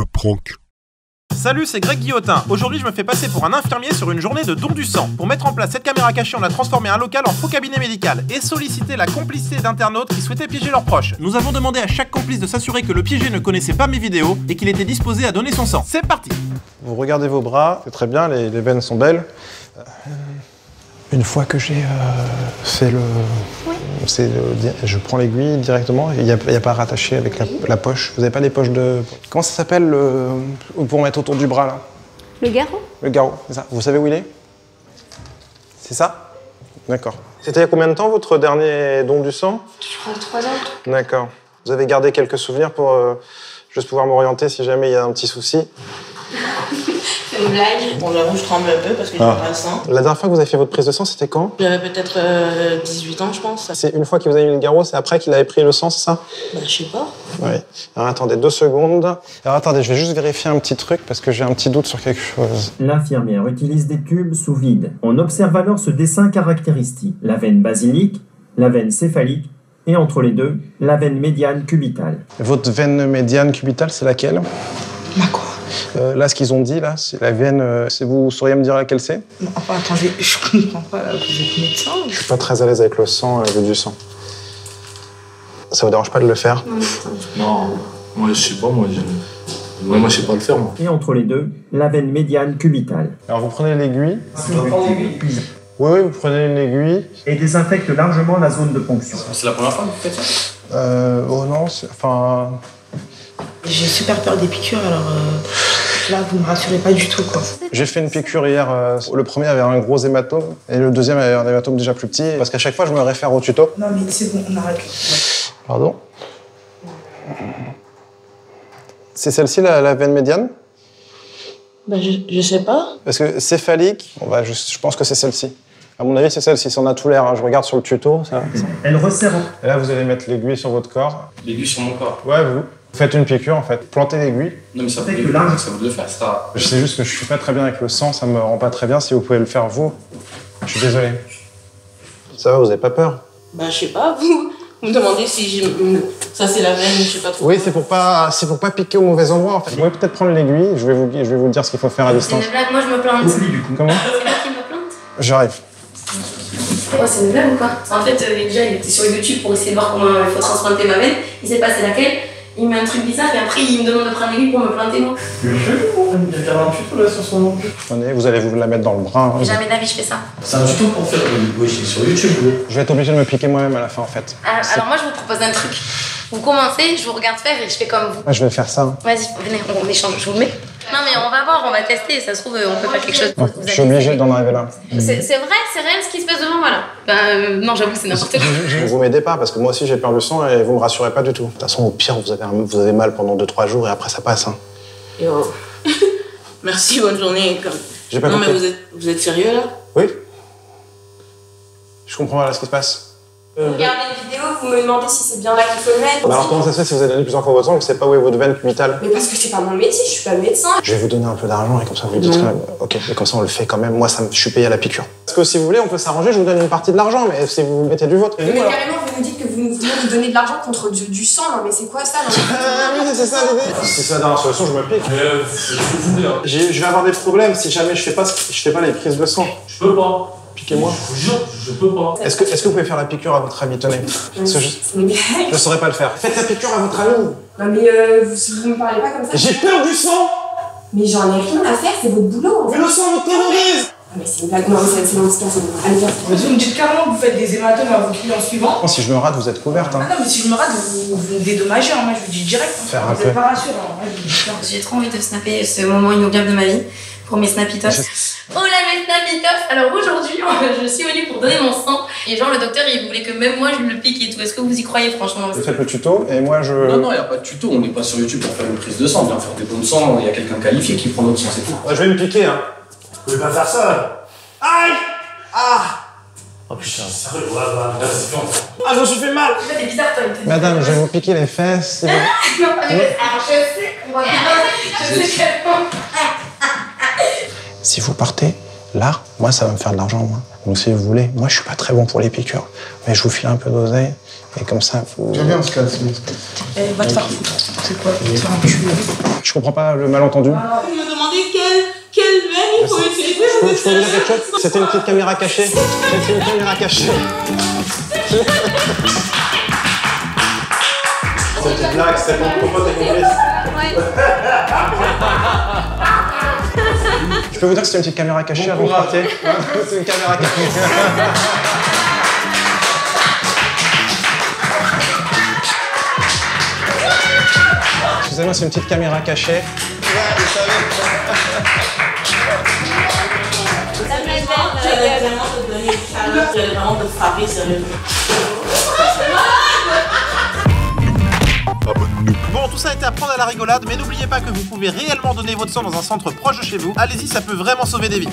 le prank. Salut, c'est Greg Guillotin. Aujourd'hui, je me fais passer pour un infirmier sur une journée de don du sang. Pour mettre en place cette caméra cachée, on a transformé un local en faux cabinet médical et sollicité la complicité d'internautes qui souhaitaient piéger leurs proches. Nous avons demandé à chaque complice de s'assurer que le piégé ne connaissait pas mes vidéos et qu'il était disposé à donner son sang. C'est parti! Vous regardez vos bras, c'est très bien, les veines sont belles. Une fois que j'ai fait le... je prends l'aiguille directement, il n'y a pas à rattacher avec la poche. Vous n'avez pas les poches de... Comment ça s'appelle pour mettre autour du bras là? Le garrot? Le garrot, c'est ça. Vous savez où il est? C'est ça? D'accord. C'était il y a combien de temps votre dernier don du sang? Je crois 3 ans. D'accord. Vous avez gardé quelques souvenirs pour juste pouvoir m'orienter si jamais il y a un petit souci? C'est une blague. Bon, j'avoue, je tremble un peu parce que j'ai pas le sang. La dernière fois que vous avez fait votre prise de sang, c'était quand? J'avais peut-être 18 ans, je pense. C'est une fois qu'il vous avez mis le garrot, c'est après qu'il avait pris le sang, c'est ça? Bah, je sais pas. Oui. Alors attendez 2 secondes. Alors attendez, je vais juste vérifier un petit truc parce que j'ai un petit doute sur quelque chose. L'infirmière utilise des tubes sous vide. On observe alors ce dessin caractéristique. La veine basilique, la veine céphalique et entre les deux, la veine médiane cubitale. Votre veine médiane cubitale, c'est laquelle? Bah quoi? Là, ce qu'ils ont dit, là, c'est la veine... vous sauriez me dire laquelle c'est? Enfin, attendez, je comprends pas, là, vous êtes médecin? Je suis pas très à l'aise avec le sang et du sang. Ça vous dérange pas de le faire? Non, moi je sais pas, moi je sais pas le faire, moi. Et entre les deux, la veine médiane cubitale. Alors vous prenez l'aiguille. Oui, vous prenez une aiguille. Et désinfecte largement la zone de ponction. C'est la première fois que vous faites ça? Oh non, enfin... J'ai super peur des piqûres, alors là, vous me rassurez pas du tout, quoi. J'ai fait une piqûre hier. Le premier avait un gros hématome et le deuxième avait un hématome déjà plus petit. Parce qu'à chaque fois, je me réfère au tuto. Non, mais c'est bon, on arrête. Pardon? C'est celle-ci, la veine médiane? Bah, je sais pas. Parce que céphalique, je pense que c'est celle-ci. À mon avis, c'est celle-ci. Ça en a tout l'air. Hein. Je regarde sur le tuto. Ça. Elle resserre. Et là, vous allez mettre l'aiguille sur votre corps. L'aiguille sur mon corps? Ouais, vous faites une piqûre, en fait. Plantez l'aiguille. Non, mais ça vous de le faire, ça. Je sais juste que je suis pas très bien avec le sang. Ça me rend pas très bien. Si vous pouvez le faire, vous. Je suis désolé. Ça va, vous avez pas peur? Bah, je sais pas, vous me demandez si ça c'est la veine, je sais pas trop. Oui, c'est pour pas piquer au mauvais endroit, en fait. Vous pouvez peut-être prendre l'aiguille. Je vais vous dire ce qu'il faut faire à distance. C'est une blague, moi je me plante. Comment? C'est moi qui me plante. J'arrive. Oh, c'est une blague ou quoi? En fait, déjà, il était sur YouTube pour essayer de voir comment il faut transplanter ma veine. Il s'est passé laquelle? Il me met un truc bizarre et après il me demande de prendre l'aiguille pour me planter moi. Il y a un tuto là sur son nom. Prenez, vous allez vous la mettre dans le bras. Hein. Jamais de la vie je fais ça. C'est un tuto pour faire sur YouTube. Je vais être obligé de me piquer moi-même à la fin en fait. Alors moi je vous propose un truc. Vous commencez, je vous regarde faire et je fais comme vous. Ah, je vais faire ça. Vas-y, venez, on échange, je vous le mets. Non mais on va voir, on va tester, ça se trouve on peut faire quelque chose. Je suis obligé d'en arriver là. C'est vrai, c'est réel ce qui se passe devant moi là. Non j'avoue c'est n'importe quoi. Vous m'aidez pas parce que moi aussi j'ai peur du sang et vous me rassurez pas du tout. De toute façon au pire vous avez mal pendant 2-3 jours et après ça passe. Hein. Yo. Merci, bonne journée. J'ai pas non compris. mais vous êtes sérieux là? Oui. Je comprends pas là ce qui se passe. Vous regardez une vidéo, vous me demandez si c'est bien là qu'il faut le mettre. Bah alors comment ça se fait si vous avez donné plusieurs fois votre sang que c'est pas où est votre veine cubitale? Mais parce que c'est pas mon métier, je suis pas médecin. Je vais vous donner un peu d'argent et comme ça vous le dites quand même. Ok, et comme ça on le fait quand même. Moi je suis payé à la piqûre. Parce que si vous voulez on peut s'arranger, je vous donne une partie de l'argent, mais si vous mettez du vôtre. Mais carrément, vous nous dites que vous voulez nous donner de l'argent contre du sang, non mais c'est quoi ça? Oui, c'est ça l'idée. Si c'est la dernière solution, je me pique. Je vais avoir des problèmes si jamais je fais pas les prises de sang. Je peux pas. Piquez-moi. Je vous jure, je peux pas. Est-ce que vous pouvez faire la piqûre à votre ami? Tenez. C'est une blague. Je saurais pas le faire. Faites la piqûre à votre ami. Non mais vous me parlez pas comme ça. J'ai peur du sang. Mais j'en ai rien à faire, c'est votre boulot en fait. Mais le sang me terrorise. Mais c'est une blague, non mais c'est mon c'est bon. Allez, viens. Vous me dites carrément que vous faites des hématomes à vos clients suivants. Si je me rate, vous êtes couverte. Hein. Ah non, mais si je me rate, vous me dédommagez, hein. Moi je vous dis direct. Faire un vous peu. êtes pas rassurant. Hein. Je vous dis ça. J'ai trop envie de snapper ce moment inoubliable de ma vie pour mes snapitos. Oh là mes snapitos. Alors aujourd'hui, je suis venue pour donner mon sang et genre le docteur il voulait que même moi je le pique et tout. Est-ce que vous y croyez franchement? Vous faites le tuto et moi je... Non, il n'y a pas de tuto, on n'est pas sur YouTube pour faire une prise de sang, on vient faire des dons de sang, il y a quelqu'un qualifié qui prend notre sang, c'est tout. Je vais me piquer hein. Vous pouvez pas faire ça. Aïe. Ah. Oh putain, sérieux, merci. Ah, je me suis fait mal. Tu fais des bizarres toi. Madame, je vais vous piquer les fesses. Non, mais alors je sais. Je sais tellement. Si vous partez, là, moi ça va me faire de l'argent moi. Donc si vous voulez, moi je suis pas très bon pour les piqûres, mais je vous file un peu d'oseille, et comme ça, vous... J'aime bien ce cas. Va te faire foutre. C'est quoi? Te faire enculer. Je comprends pas le malentendu. Vous me demandez quelle veine il faut utiliser. Je peux vous dire quelque chose? C'était une petite caméra cachée. C'était une caméra cachée. C'était une blague, c'était mon pote et complice. Je peux vous dire que c'était une petite caméra cachée avant de partir. C'est une caméra cachée. Excusez-moi, c'est une petite caméra cachée. Ouais, vous savez. J'allais vraiment te donner une chaleur, j'allais vraiment te frapper sérieusement. Bon, tout ça a été à prendre à la rigolade, mais n'oubliez pas que vous pouvez réellement donner votre sang dans un centre proche de chez vous. Allez-y, ça peut vraiment sauver des vies.